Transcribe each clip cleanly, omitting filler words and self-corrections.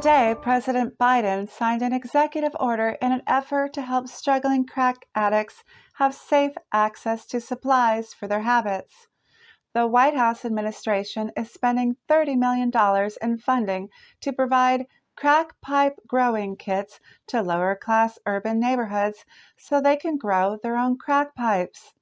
Today, President Biden signed an executive order in an effort to help struggling crack addicts have safe access to supplies for their habits. The White House administration is spending $30 million in funding to provide crack pipe growing kits to lower class urban neighborhoods so they can grow their own crack pipes.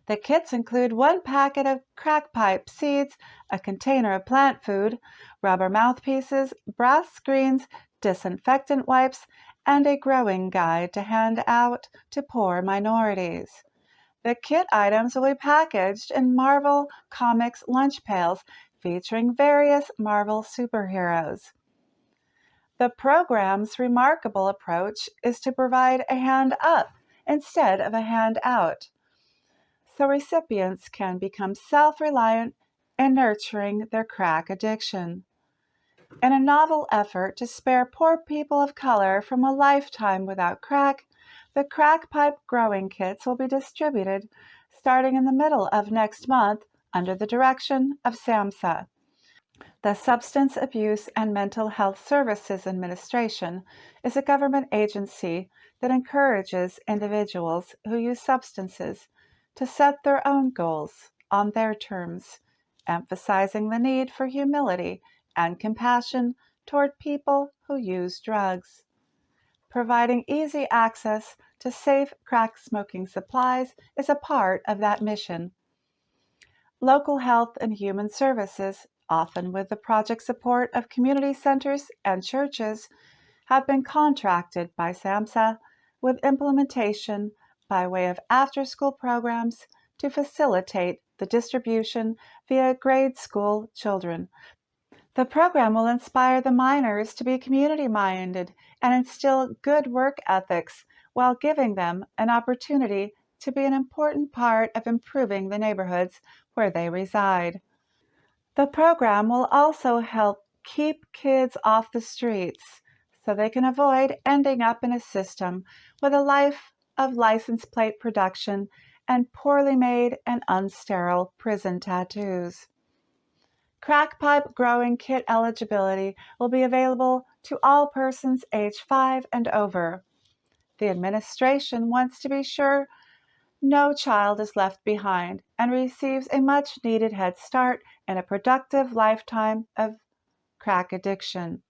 The kits include one packet of crack pipe seeds, a container of plant food, rubber mouthpieces, brass screens, disinfectant wipes, and a growing guide to hand out to poor minorities. The kit items will be packaged in Marvel Comics lunch pails featuring various Marvel superheroes. The program's remarkable approach is to provide a hand up instead of a hand out, so recipients can become self-reliant in nurturing their crack addiction. In a novel effort to spare poor people of color from a lifetime without crack, the crack pipe growing kits will be distributed starting in the middle of next month under the direction of SAMHSA. The Substance Abuse and Mental Health Services Administration is a government agency that encourages individuals who use substances to set their own goals on their terms, emphasizing the need for humility and compassion toward people who use drugs. Providing easy access to safe crack smoking supplies is a part of that mission. Local health and human services, often with the project support of community centers and churches, have been contracted by SAMHSA with implementation by way of after-school programs to facilitate the distribution via grade school children. The program will inspire the minors to be community-minded and instill good work ethics while giving them an opportunity to be an important part of improving the neighborhoods where they reside. The program will also help keep kids off the streets so they can avoid ending up in a system with a life of license plate production and poorly made and unsterile prison tattoos. Crack pipe growing kit eligibility will be available to all persons age 5 and over. The administration wants to be sure no child is left behind and receives a much needed head start in a productive lifetime of crack addiction.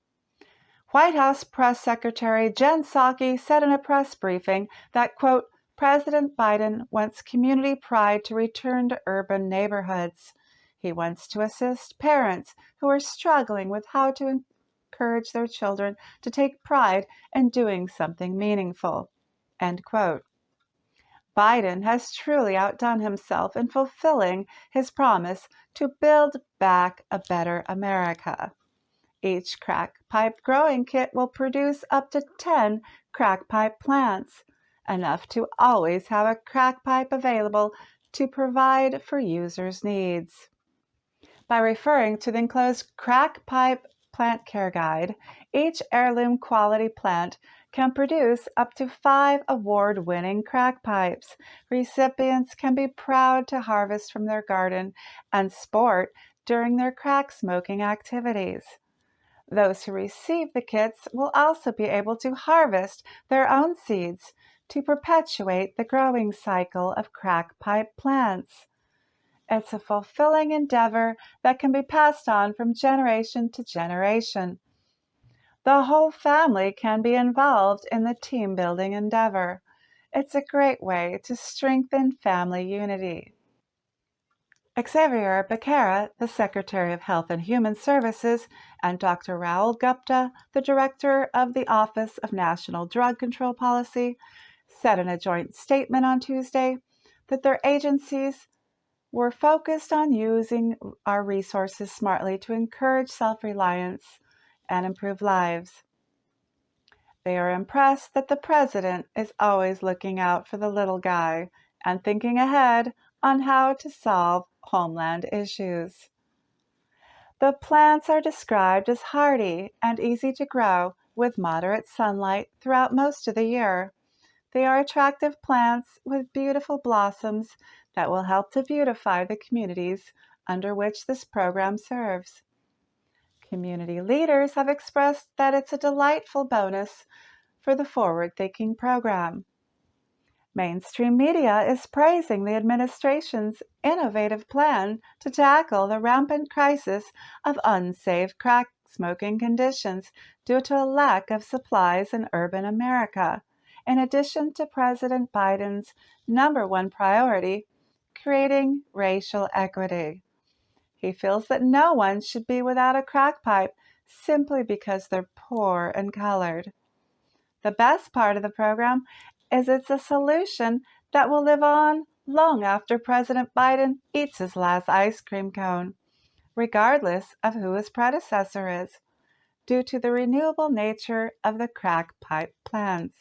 White House Press Secretary Jen Psaki said in a press briefing that, quote, President Biden wants community pride to return to urban neighborhoods. He wants to assist parents who are struggling with how to encourage their children to take pride in doing something meaningful, end quote. Biden has truly outdone himself in fulfilling his promise to build back a better America. Each crack pipe growing kit will produce up to 10 crack pipe plants, enough to always have a crack pipe available to provide for users' needs. By referring to the enclosed crack pipe plant care guide, each heirloom quality plant can produce up to 5 award-winning crack pipes. Recipients can be proud to harvest from their garden and sport during their crack smoking activities. Those who receive the kits will also be able to harvest their own seeds to perpetuate the growing cycle of crack pipe plants. It's a fulfilling endeavor that can be passed on from generation to generation. The whole family can be involved in the team-building endeavor. It's a great way to strengthen family unity. Xavier Becerra, the Secretary of Health and Human Services, and Dr. Raul Gupta, the Director of the Office of National Drug Control Policy, said in a joint statement on Tuesday that their agencies were focused on using our resources smartly to encourage self-reliance and improve lives. They are impressed that the president is always looking out for the little guy and thinking ahead on how to solve homeland issues. The plants are described as hardy and easy to grow with moderate sunlight throughout most of the year. They are attractive plants with beautiful blossoms that will help to beautify the communities under which this program serves. Community leaders have expressed that it's a delightful bonus for the forward-thinking program. Mainstream media is praising the administration's innovative plan to tackle the rampant crisis of unsafe crack smoking conditions due to a lack of supplies in urban America, in addition to President Biden's number one priority, creating racial equity. He feels that no one should be without a crack pipe simply because they're poor and colored. The best part of the program is it's a solution that will live on long after President Biden eats his last ice cream cone, regardless of who his predecessor is, due to the renewable nature of the crack pipe plans.